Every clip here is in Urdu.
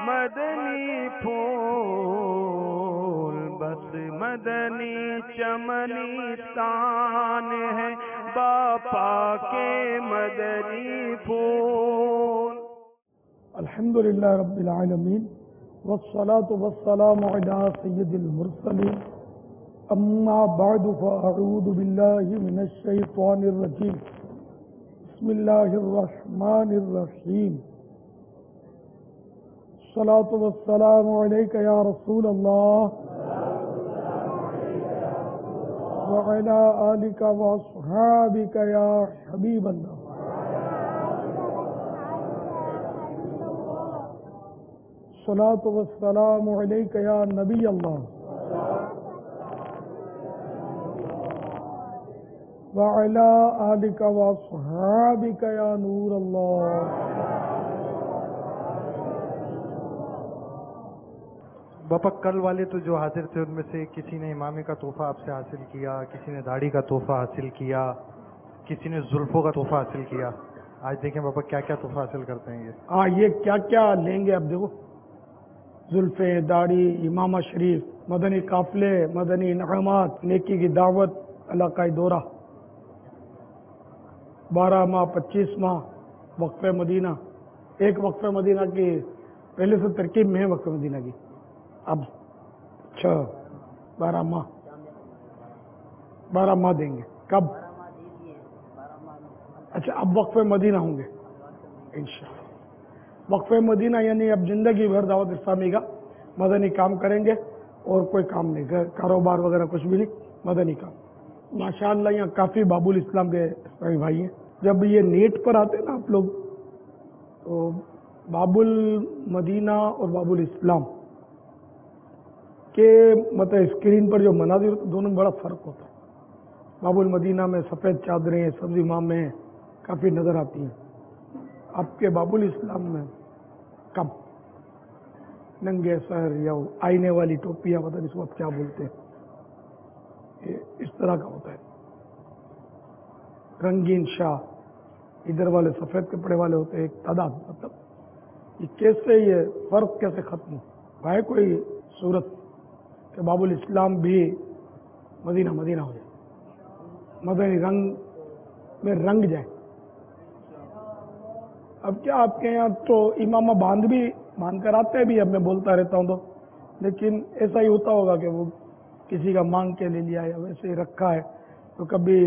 مدنی پھول بس مدنی چمنستان ہے باپا کے مدنی پھول. الحمدللہ رب العالمین والصلاة والسلام علی سید المرسلین اما بعد فاعوذ باللہ من الشیطان الرجیم بسم اللہ الرحمن الرحیم. الصلاة والسلام علیک یا رسول اللہ وعلی آلک واصحابک یا حبیب اللہ. الصلاة والسلام علیک یا نبی اللہ وعلی آلک واصحابک یا نور اللہ. باپا کل والے تو جو حاضر تھے ان میں سے کسی نے امامے کا تحفہ آپ سے حاصل کیا، کسی نے داڑھی کا تحفہ حاصل کیا، کسی نے زلفوں کا تحفہ حاصل کیا. آج دیکھیں باپا کیا کیا تحفہ حاصل کرتے ہیں یہ کیا کیا لیں گے. اب دیکھو زلفیں، داڑھی، امامہ شریف، مدنی قافلے، مدنی انعامات، نیکی کی دعوت، علاقائی دورہ، 12 ماہ 25 ماہ وقف مدینہ. ایک وقف مدینہ کی پہلے سے ترکیب میں ہے وقف مدینہ کی. اب 12 ماہ دیں گے. کب؟ اچھا اب وقف مدینہ ہوں گے انشاءاللہ. وقف مدینہ یعنی اب زندگی بھر دعوت اسلامی کا مدنی کام کریں گے اور کوئی کام نہیں، کاروبار وغیرہ کچھ بھی نہیں، مدنی کام. ماشاءاللہ یہاں کافی باب الاسلام کے اسلامی بھائی ہیں. جب یہ نیٹ پر آتے ہیں نا آپ لوگ تو باب المدینہ اور باب الاسلام کے مطلب اسکرین پر جو مناظر ہوتے دونوں میں بڑا فرق ہوتا ہے. باب المدینہ میں سفید چادریں سبزی مامے کافی نظر آتی ہیں. آپ کے باب الاسلام میں کم ننگے سر یا آئینے والی ٹوپیاں پتہ نہیں اس کو آپ کیا بولتے ہیں، اس طرح کا ہوتا ہے. رنگین شاہ ادھر والے سفید کپڑے والے ہوتے ہیں ایک تعداد. مطلب یہ کیسے یہ فرق کیسے ختم ہو ہے کوئی صورت کہ باب الاسلام بھی مدینہ ہو جائے، مدنی رنگ میں رنگ جائے. اب کیا آپ کے یہاں تو امامہ باندھ کر آتے بھی، اب میں بولتا رہتا ہوں تو، لیکن ایسا ہی ہوتا ہوگا کہ وہ کسی کا مانگ کے لے لیا یا ویسے ہی رکھا ہے تو کبھی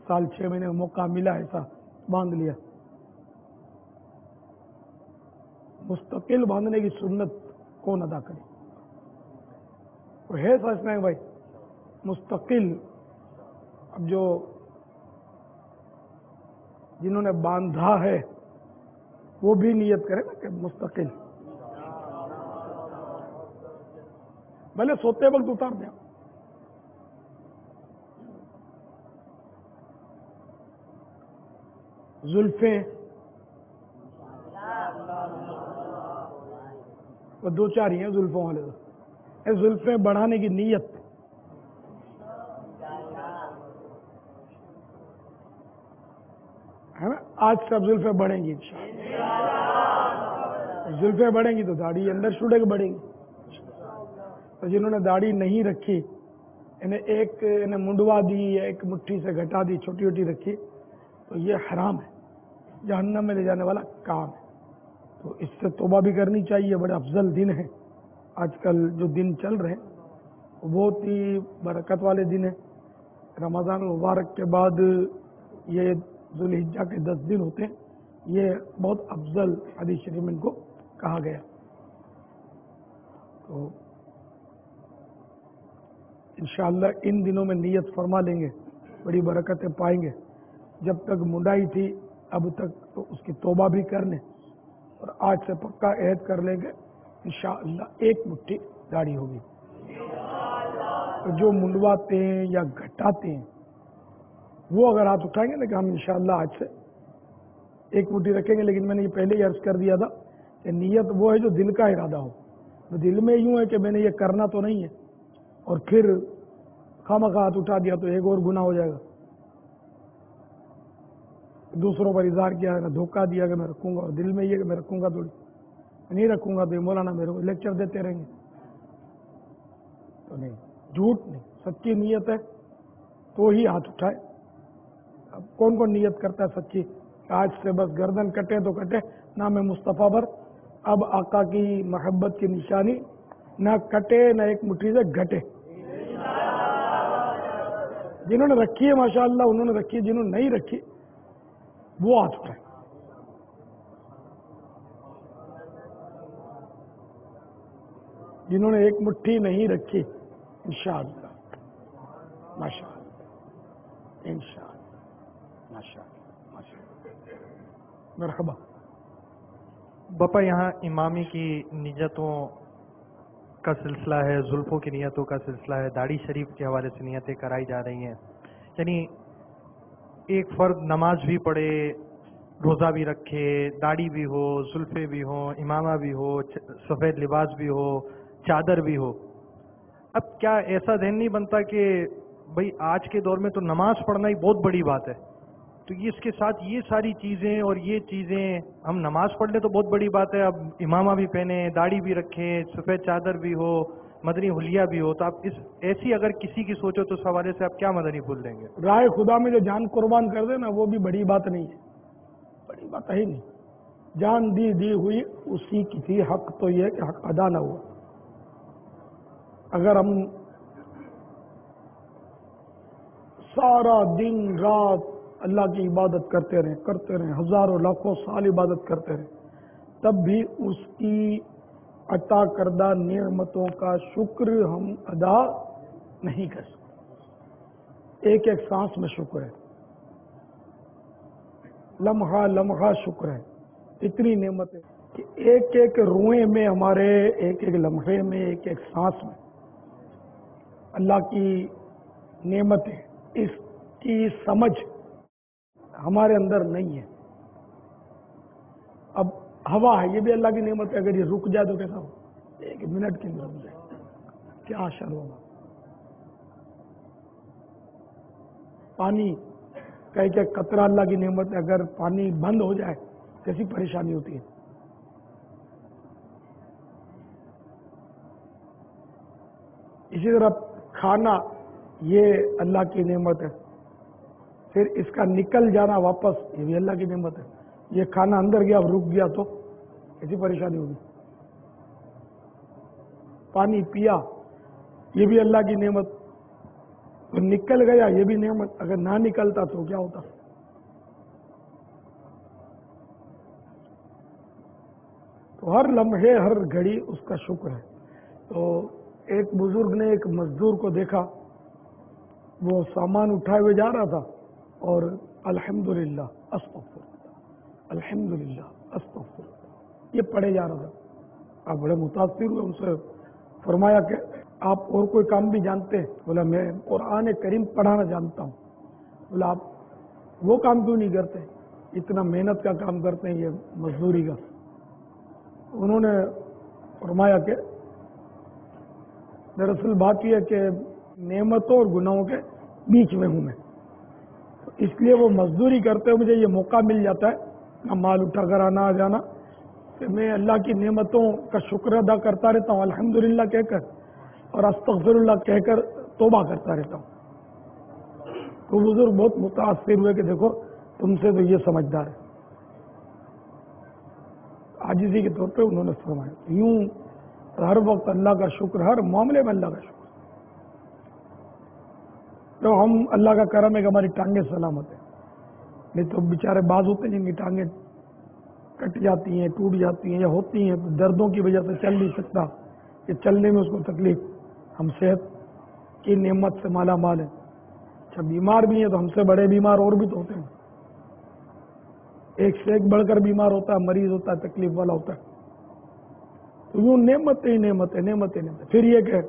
سال 6 مہینے کا موقع ملا ایسا باندھ لیا. مستقل باندھنے کی سنت کون ادا کرے؟ وہ ہے سوچنا ہے بھائی مستقل. اب جو جنہوں نے باندھا ہے وہ بھی نیت کرے نا کہ مستقل. بھلے سوتے وقت اتار دیں. زلفیں وہ 2-4 ہی ہیں زلفوں والے تو. زلفیں بڑھانے کی نیت ہے نا. آج سے اب زلفیں بڑھیں گی انشاءاللہ. زلفیں بڑھیں گی تو داڑھی اندر چھوڑے کے بڑھیں گی. تو جنہوں نے داڑھی نہیں رکھی انہیں منڈوا دی یا ایک مٹھی سے گھٹا دی چھوٹی چھوٹی رکھی تو یہ حرام ہے، جہنم میں لے جانے والا کام ہے. تو اس سے توبہ بھی کرنی چاہیے. بڑے افضل دن ہیں آج کل جو دن چل رہے ہیں بہت ہی برکت والے دن ہیں. رمضان المبارک کے بعد یہ ذوالحجہ کے 10 دن ہوتے ہیں، یہ بہت افضل حدیث شریف میں ان کو کہا گیا. تو انشاءاللہ ان دنوں میں نیت فرما لیں گے بڑی برکتیں پائیں گے. جب تک منڈائی تھی اب تک تو اس کی توبہ بھی کر لیں اور آج سے پکا عہد کر لیں گے انشاءاللہ 1 مٹھی داڑھی ہوگی. تو جو منڈواتے ہیں یا گھٹاتے ہیں وہ اگر ہاتھ اٹھائیں گے نا کہ ہم انشاءاللہ آج سے 1 مٹھی رکھیں گے. لیکن میں نے یہ پہلے ہی عرض کر دیا تھا کہ نیت وہ ہے جو دل کا ارادہ ہو. دل میں یوں ہے کہ میں نے یہ کرنا تو نہیں ہے اور پھر خواہ ہاتھ اٹھا دیا تو ایک اور گناہ ہو جائے گا. دوسروں پر اظہار کیا ہے، دھوکہ دیا کہ میں رکھوں گا اور دل میں یہ کہ میں رکھوں گا تھوڑی. نہیں رکھوں گا تو یہ مولانا میرے کو لیکچر دیتے رہیں گے. تو نہیں, جھوٹ نہیں, سچی نیت ہے تو ہی ہاتھ اٹھائے. اب کون کون نیت کرتا ہے سچی, آج سے بس گردن کٹے تو کٹے, نام مصطفیٰ پر اب آقا کی محبت کی نشانی, نہ کٹے نہ ایک مٹھی سے گھٹے. جنہوں نے رکھی ہے ماشاءاللہ انہوں نے رکھی ہے, جنہوں نے نہیں رکھی وہ ہاتھ اٹھائے. جنہوں نے ایک مٹھی نہیں رکھی انشاءاللہ ماشاءاللہ, انشاءاللہ ماشاءاللہ ماشاءاللہ. مرحبا. باپا یہاں امامی کی نیتوں کا سلسلہ ہے, زلفوں کی نیتوں کا سلسلہ ہے, داڑھی شریف کے حوالے سے نیتیں کرائی جا رہی ہیں. یعنی ایک فرد نماز بھی پڑھے, روزہ بھی رکھے, داڑھی بھی ہو, زلفیں بھی ہوں, امامہ بھی ہو, سفید لباس بھی ہو, چادر بھی ہو. اب کیا ایسا ذہن نہیں بنتا کہ بھئی آج کے دور میں تو نماز پڑھنا ہی بہت بڑی بات ہے, تو یہ اس کے ساتھ یہ ساری چیزیں اور یہ چیزیں, ہم نماز پڑھ لیں تو بہت بڑی بات ہے, اب امامہ بھی پہنے, داڑھی بھی رکھیں, سفید چادر بھی ہو, مدنی حلیہ بھی ہو, تو آپ اس ایسی اگر کسی کی سوچو تو اس حوالے سے آپ کیا مدنی پھول دیں گے؟ رائے خدا میں جو جان قربان کر دے نا وہ بھی بڑی بات نہیں ہے, بڑی بات ہے ہی نہیں. جان دی ہوئی اسی کی تھی, حق تو یہ کہ حق ادا نہ ہوا. اگر ہم سارا دن رات اللہ کی عبادت کرتے رہیں, ہزاروں لاکھوں سال عبادت کرتے رہیں, تب بھی اس کی عطا کردہ نعمتوں کا شکر ہم ادا نہیں کر سکتے. ایک ایک سانس میں شکر ہے, لمحہ لمحہ شکر ہے. اتنی نعمت ہے کہ ایک ایک روئے میں ہمارے, ایک ایک لمحے میں, ایک ایک سانس میں اللہ کی نعمت ہے. اس کی سمجھ ہمارے اندر نہیں ہے. اب ہوا ہے, یہ بھی اللہ کی نعمت ہے, اگر یہ رک جائے تو کیسا ہو, ایک منٹ کے اندر رک جائے, کیا اثر ہوگا. پانی کا ایک ایک قطرہ اللہ کی نعمت ہے, اگر پانی بند ہو جائے کیسی پریشانی ہوتی ہے. اسی طرح کھانا یہ اللہ کی نعمت ہے, پھر اس کا نکل جانا واپس یہ بھی اللہ کی نعمت ہے. یہ کھانا اندر گیا رک گیا تو کیسی پریشانی ہوگی. پانی پیا یہ بھی اللہ کی نعمت, تو نکل گیا یہ بھی نعمت, اگر نہ نکلتا تو کیا ہوتا. تو ہر لمحے ہر گھڑی اس کا شکر ہے. تو ایک بزرگ نے ایک مزدور کو دیکھا, وہ سامان اٹھائے ہوئے جا رہا تھا اور الحمدللہ استغفر اللہ, الحمدللہ استغفر اللہ یہ پڑھے جا رہا تھا. آپ بڑے متاثر ہوئے, ان سے فرمایا کہ آپ اور کوئی کام بھی جانتے ہیں؟ بولا میں قرآن کریم پڑھانا جانتا ہوں. بولا آپ وہ کام کیوں نہیں کرتے, اتنا محنت کا کام کرتے ہیں یہ مزدوری کا. انہوں نے فرمایا کہ دراصل بات یہ ہے کہ نعمتوں اور گناہوں کے بیچ میں ہوں میں, اس لیے وہ مزدوری کرتے ہوئے مجھے یہ موقع مل جاتا ہے مال اٹھا کر آنا آ جانا, کہ میں اللہ کی نعمتوں کا شکر ادا کرتا رہتا ہوں الحمدللہ کہہ کر, اور استغفر اللہ کہہ کر توبہ کرتا رہتا ہوں. تو بزرگ بہت متاثر ہوئے کہ دیکھو تم سے تو یہ سمجھدار ہے. عاجزی کے طور پہ انہوں نے فرمایا یوں ہر وقت اللہ کا شکر, ہر معاملے میں اللہ کا شکر. تو ہم اللہ کا کرم ہے کہ ہماری ٹانگیں سلامت ہیں, نہیں تو بیچارے بعض ہوتے ہیں جن کی ٹانگیں کٹ جاتی ہیں, ٹوٹ جاتی ہیں یا ہوتی ہیں, تو دردوں کی وجہ سے چل نہیں سکتا, کہ چلنے میں اس کو تکلیف. ہم صحت کی نعمت سے مالا مال ہیں. اچھا بیمار بھی ہیں تو ہم سے بڑے بیمار اور بھی تو ہوتے ہیں, ایک سے ایک بڑھ کر بیمار ہوتا ہے, مریض ہوتا ہے, تکلیف والا ہوتا ہے. تو یوں نعمت ہی نعمت ہے, نعمت ہی نعمت ہے. پھر یہ کہ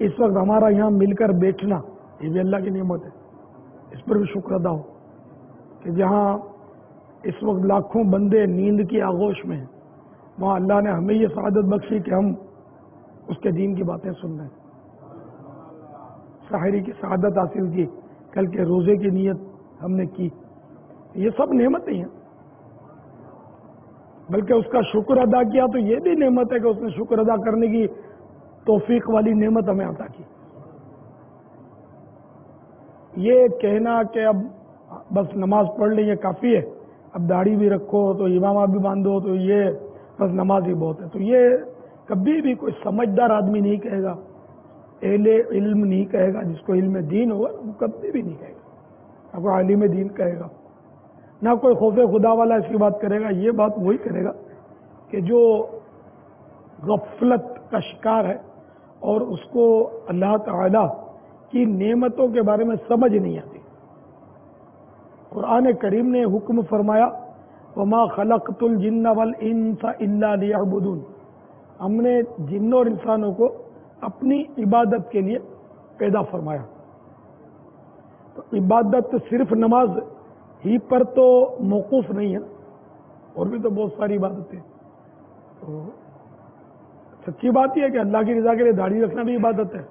اس وقت ہمارا یہاں مل کر بیٹھنا یہ بھی اللہ کی نعمت ہے, اس پر بھی شکر ادا ہو کہ جہاں اس وقت لاکھوں بندے نیند کی آغوش میں ہیں, وہاں اللہ نے ہمیں یہ سعادت بخشی کہ ہم اس کے دین کی باتیں سن رہے ہیں. سحری کی سعادت حاصل کی, کل کے روزے کی نیت ہم نے کی, یہ سب نعمتیں ہیں. بلکہ اس کا شکر ادا کیا تو یہ بھی نعمت ہے کہ اس نے شکر ادا کرنے کی توفیق والی نعمت ہمیں عطا کی. یہ کہنا کہ اب بس نماز پڑھ لیں یہ کافی ہے، اب داڑھی بھی رکھو تو امامہ بھی باندھو تو یہ بس نماز ہی بہت ہے، تو یہ کبھی بھی کوئی سمجھدار آدمی نہیں کہے گا، اہل علم نہیں کہے گا، جس کو علم دین ہوگا وہ کبھی بھی نہیں کہے گا، نہ کوئی عالم دین کہے گا، نہ کوئی خوف خدا والا اس کی بات کرے گا. یہ بات وہی کرے گا کہ جو غفلت کا شکار ہے اور اس کو اللہ تعالی کی نعمتوں کے بارے میں سمجھ نہیں آتی. قرآن کریم نے حکم فرمایا وما خلقت الجن والانس الا لیعبدون، ہم نے جنوں اور انسانوں کو اپنی عبادت کے لیے پیدا فرمایا. تو عبادت صرف نماز ہی پر تو موقوف نہیں ہے، اور بھی تو بہت ساری عبادتیں. تو سچی بات یہ ہے کہ اللہ کی رضا کے لیے داڑھی رکھنا بھی عبادت ہے.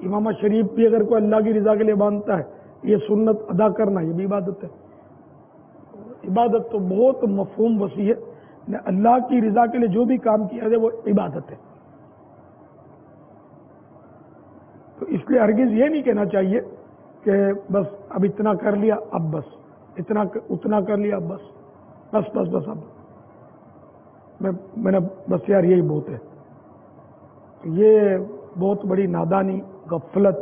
امامہ شریف بھی اگر کوئی اللہ کی رضا کے لیے باندھتا ہے، یہ سنت ادا کرنا یہ بھی عبادت ہے. عبادت تو بہت مفہوم وسیع ہے، اللہ کی رضا کے لیے جو بھی کام کیا جائے وہ عبادت ہے. تو اس لیے ہرگز یہ نہیں کہنا چاہیے کہ بس اب اتنا کر لیا اب بس اتنا کر لیا اب بس اب میں نے بس یار یہی بہت ہے. یہ بہت بڑی نادانی، غفلت.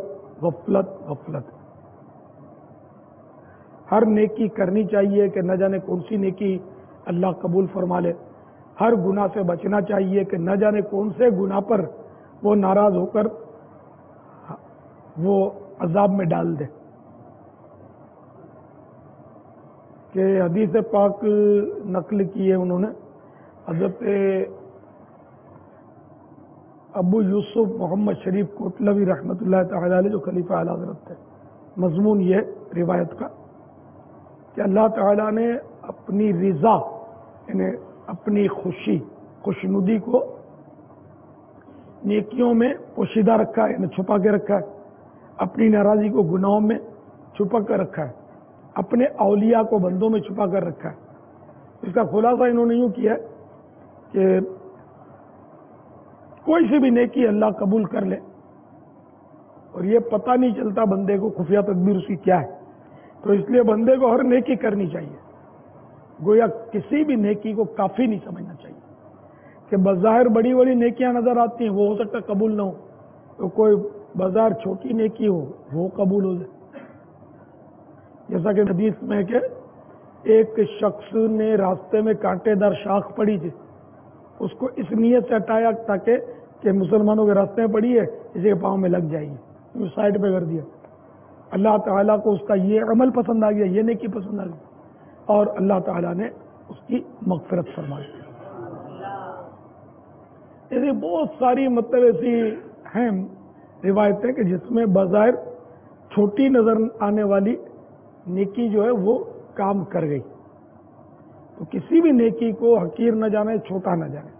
ہر نیکی کرنی چاہیے کہ نہ جانے کون سی نیکی اللہ قبول فرما لے. ہر گناہ سے بچنا چاہیے کہ نہ جانے کون سے گناہ پر وہ ناراض ہو کر وہ عذاب میں ڈال دے. کہ حدیث پاک نقل کی ہے انہوں نے حضرت ابو یوسف محمد شریف کوٹلوی رحمۃ اللہ تعالی علیہ جو خلیفہ اعلیٰ حضرت تھے. مضمون یہ روایت کا کہ اللہ تعالیٰ نے اپنی رضا یعنی اپنی خوشنودی کو نیکیوں میں پوشیدہ رکھا ہے، یعنی چھپا کے رکھا ہے. اپنی ناراضی کو گناہوں میں چھپا کر رکھا ہے. اپنے اولیاء کو بندوں میں چھپا کر رکھا ہے. اس کا خلاصہ انہوں نے یوں کیا ہے کہ کوئی سی بھی نیکی اللہ قبول کر لے اور یہ پتہ نہیں چلتا بندے کو خفیہ تدبیر اس کی کیا ہے. تو اس لیے بندے کو ہر نیکی کرنی چاہیے. گویا کسی بھی نیکی کو کافی نہیں سمجھنا چاہیے کہ بظاہر بڑی بڑی نیکیاں نظر آتی ہیں وہ ہو سکتا ہے قبول نہ ہو، تو کوئی بظاہر چھوٹی نیکی ہو وہ قبول ہو جائے. جیسا کہ حدیث میں کہ ایک شخص نے راستے میں کانٹے دار شاخ پڑی تھی، اس کو اس نیت سے ہٹایا تاکہ کہ مسلمانوں کے راستے میں پڑی ہے اسی کے پاؤں میں لگ جائے گی، سائڈ پہ کر دیا. اللہ تعالیٰ کو اس کا یہ عمل پسند آ گیا، یہ نیکی پسند آ گئی اور اللہ تعالیٰ نے اس کی مغفرت فرما دی. ایسی بہت ساری مطلب ایسی ہیں روایتیں کہ جس میں بظاہر چھوٹی نظر آنے والی نیکی جو ہے وہ کام کر گئی. تو کسی بھی نیکی کو حقیر نہ جانے، چھوٹا نہ جانے،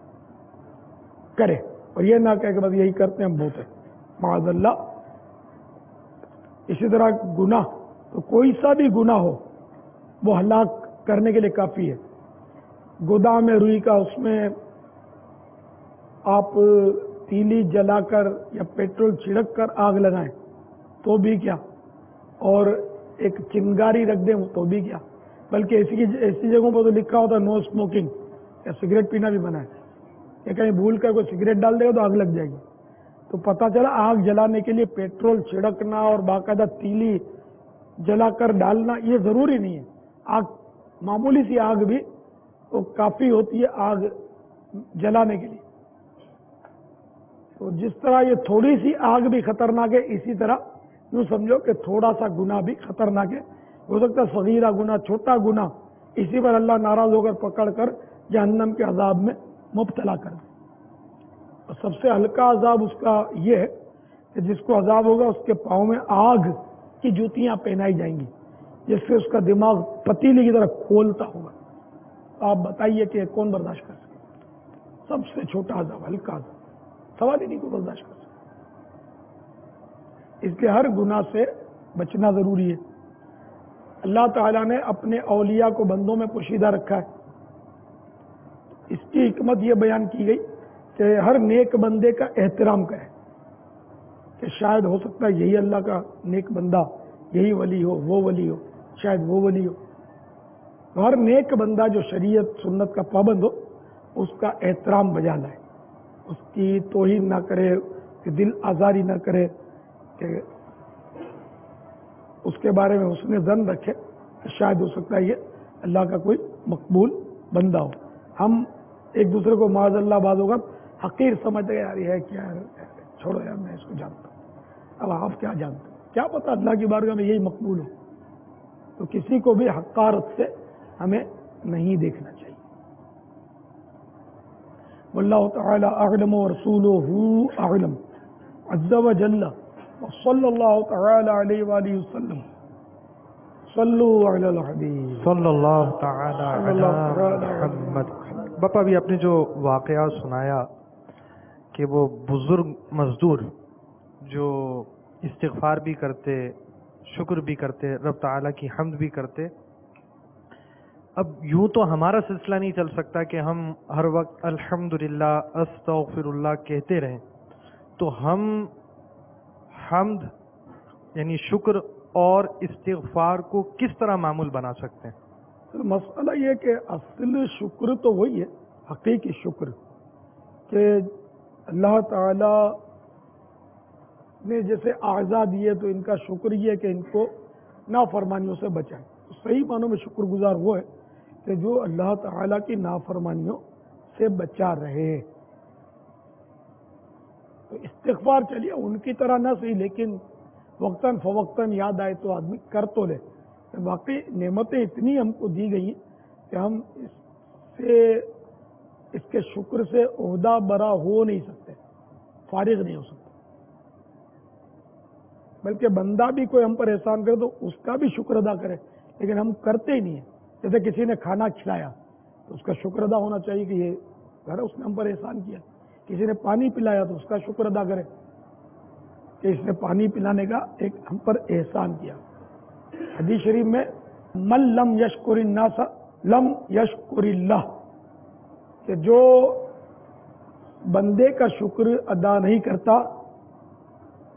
کرے اور یہ نہ کہے کہ بس یہی کرتے ہیں بہت ہے، معاذ اللہ. اسی طرح گناہ، تو کوئی سا بھی گناہ ہو وہ ہلاک کرنے کے لیے کافی ہے. گودام میں روئی کا اس میں آپ تیلی جلا کر یا پیٹرول چھڑک کر آگ لگائیں تو بھی کیا، اور ایک چنگاری رکھ دیں تو بھی کیا، بلکہ ایسی جگہوں پر تو لکھا ہوتا ہے نو اسموکنگ، یا سگریٹ پینا بھی منع ہے، کہ کہیں بھول کر کوئی سگریٹ ڈال دے گا تو آگ لگ جائے گی. تو پتہ چلا آگ جلانے کے لیے پیٹرول چھڑکنا اور باقاعدہ تیلی جلا کر ڈالنا یہ ضروری نہیں ہے. آگ معمولی سی آگ بھی تو کافی ہوتی ہے آگ جلانے کے لیے. تو جس طرح یہ تھوڑی سی آگ بھی خطرناک ہے، اسی طرح یوں سمجھو کہ تھوڑا سا گناہ بھی خطرناک ہے. ہو سکتا ہے صغیرہ گناہ، چھوٹا گناہ، اسی پر اللہ ناراض ہو کر پکڑ کر جہنم کے عذاب میں مبتلا کر دے. اور سب سے ہلکا عذاب اس کا یہ ہے کہ جس کو عذاب ہوگا اس کے پاؤں میں آگ کی جوتیاں پہنائی جائیں گی جس سے اس کا دماغ پتیلی کی طرح کھولتا ہوگا. آپ بتائیے کہ کون برداشت کر سکے؟ سب سے چھوٹا عذاب، ہلکا عذاب، سوال ہی نہیں کو برداشت کر سکے. اس لیے ہر گناہ سے بچنا ضروری ہے. اللہ تعالیٰ نے اپنے اولیاء کو بندوں میں پوشیدہ رکھا ہے. اس کی حکمت یہ بیان کی گئی کہ ہر نیک بندے کا احترام کرے، کہ شاید ہو سکتا ہے یہی اللہ کا نیک بندہ، یہی ولی ہو، وہ ولی ہو، شاید وہ ولی ہو. تو ہر نیک بندہ جو شریعت سنت کا پابند ہو اس کا احترام بجا لائے، اس کی توہین نہ کرے، کہ دل آزاری نہ کرے، کہ اس کے بارے میں حسن ظن رکھے کہ شاید ہو سکتا ہے یہ اللہ کا کوئی مقبول بندہ ہو. ہم ایک دوسرے کو معاذ اللہ بعض اوقات حقیر سمجھتے ہیں، یار یہ ہے کیا ہے، چھوڑو یار میں اس کو جانتا ہوں. اب آپ کیا جانتے ہیں؟ کیا پتہ اللہ کی بارگاہ میں یہی مقبول ہو. تو کسی کو بھی حقارت سے ہمیں نہیں دیکھنا چاہیے. واللہ تعالی اعلم ورسولہ اعلم عز وجل وصلی اللہ تعالی علیہ وآلہ وسلم. صلو علی الحبیب صلی اللہ تعالی علی محمد. باپا ابھی آپ نے جو واقعہ سنایا کہ وہ بزرگ مزدور جو استغفار بھی کرتے، شکر بھی کرتے، رب تعالیٰ کی حمد بھی کرتے، اب یوں تو ہمارا سلسلہ نہیں چل سکتا کہ ہم ہر وقت الحمدللہ استغفر اللہ کہتے رہیں، تو ہم حمد یعنی شکر اور استغفار کو کس طرح معمول بنا سکتے ہیں؟ مسئلہ یہ کہ اصل شکر تو وہی ہے، حقیقی شکر، کہ اللہ تعالی نے جیسے اعضاء دیے تو ان کا شکر یہ ہے کہ ان کو نافرمانیوں سے بچائے. تو صحیح معنوں میں شکر گزار وہ ہے کہ جو اللہ تعالی کی نافرمانیوں سے بچا رہے. تو استغفار چلیے ان کی طرح نہ صحیح، لیکن وقتاً فوقتاً یاد آئے تو آدمی کر تو لے. واقعی نعمتیں اتنی ہم کو دی گئی کہ ہم اس کے شکر سے عہدہ برا ہو نہیں سکتے، فارغ نہیں ہو سکتے. بلکہ بندہ بھی کوئی ہم پر احسان کرے تو اس کا بھی شکر ادا کرے، لیکن ہم کرتے ہی نہیں ہیں. جیسے کسی نے کھانا کھلایا تو اس کا شکر ادا ہونا چاہیے کہ یہ گھر اس نے ہم پر احسان کیا. کسی نے پانی پلایا تو اس کا شکر ادا کرے کہ اس نے پانی پلانے کا ایک ہم پر احسان کیا. حدیث شریف میں من لم یشکر الناس لم یشکر اللہ، کہ جو بندے کا شکر ادا نہیں کرتا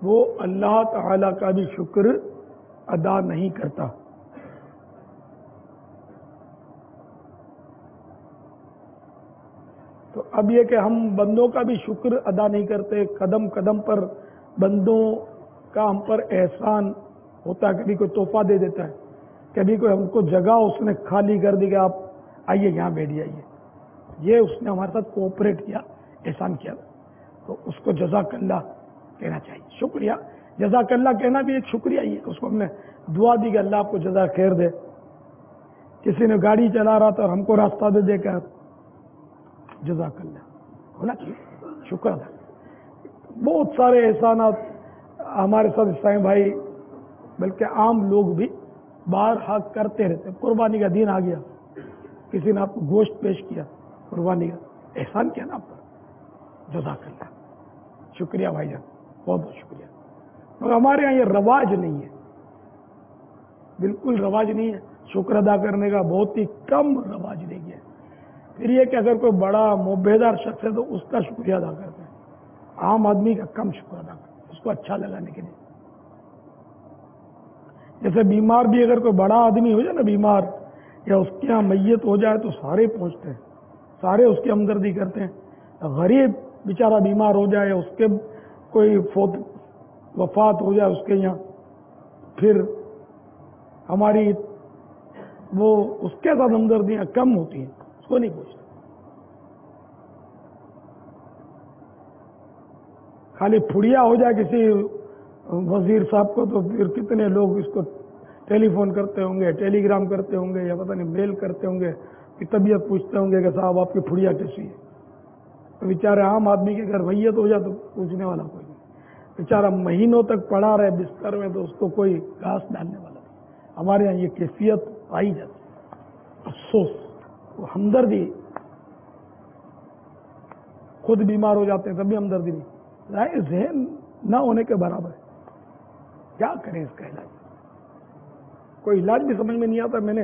وہ اللہ تعالی کا بھی شکر ادا نہیں کرتا. تو اب یہ کہ ہم بندوں کا بھی شکر ادا نہیں کرتے، قدم قدم پر بندوں کا ہم پر احسان ہوتا ہے. کبھی کوئی تحفہ دے دیتا ہے، کبھی کوئی ہم کو جگہ اس نے خالی کر دی کہ آپ آئیے یہاں بیٹھ جائیے، یہ اس نے ہمارے ساتھ کوآپریٹ کیا، احسان کیا، تو اس کو جزاک اللہ کہنا چاہیے. شکریہ، جزاک اللہ کہنا بھی ایک شکریہ ہی ہے. اس کو ہم نے دعا دی کہ اللہ آپ کو جزا خیر دے. کسی نے گاڑی چلا رہا تھا اور ہم کو راستہ دے کر جزاک اللہ ہونا چاہیے، شکر ادا. بہت سارے احسانات ہمارے ساتھ عیسائی بھائی بلکہ عام لوگ بھی بارہا کرتے رہتے. قربانی کا دن آ گیا، کسی نے آپ کو گوشت پیش کیا، قربانی کا احسان کیا نا آپ پر، جزاک اللہ، شکریہ بھائی جان، بہت بہت شکریہ. مگر ہمارے یہاں یہ رواج نہیں ہے، بالکل رواج نہیں ہے. شکر ادا کرنے کا بہت ہی کم رواج رہ گیا ہے. پھر یہ کہ اگر کوئی بڑا موبیدار شخص ہے تو اس کا شکریہ ادا کرتے ہیں، عام آدمی کا کم شکر ادا کرتے ہیں، اس کو اچھا لگانے کے لیے. جیسے بیمار بھی اگر کوئی بڑا آدمی ہو جائے نا بیمار، یا اس کے یہاں میت ہو جائے تو سارے پہنچتے ہیں، سارے اس کی ہمدردی کرتے ہیں. غریب بیچارہ بیمار ہو جائے، اس کے کوئی وفات ہو جائے اس کے یہاں، پھر ہماری وہ اس کے ساتھ ہمدردیاں کم ہوتی ہیں، اس کو نہیں پوچھتے. خالی پھڑیا ہو جائے کسی وزیر صاحب کو تو پھر کتنے لوگ اس کو ٹیلی فون کرتے ہوں گے، ٹیلی گرام کرتے ہوں گے، یا پتہ نہیں میل کرتے ہوں گے، کہ طبیعت پوچھتے ہوں گے کہ صاحب آپ کی پھڑیا کیسی ہے. تو بیچارے عام آدمی کے گھر میت ہو جائے تو پوچھنے والا کوئی نہیں. بیچارہ مہینوں تک پڑا رہے بستر میں تو اس کو کوئی گھاس ڈالنے والا نہیں. ہمارے یہاں یہ کیفیت پائی جاتی ہے. افسوس، وہ ہمدردی، خود بیمار ہو جاتے ہیں تب بھی ہمدردی نہیں. ظاہر ذہن نہ ہونے کے برابر ہے. کیا کریں اس کا علاج؟ کوئی علاج بھی سمجھ میں نہیں آتا. میں نے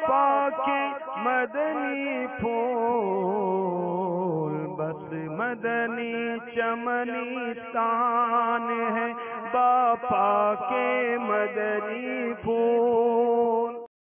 باپا کے مدنی پھول، بس مدنی چمنستان ہے باپا کے مدنی پھول۔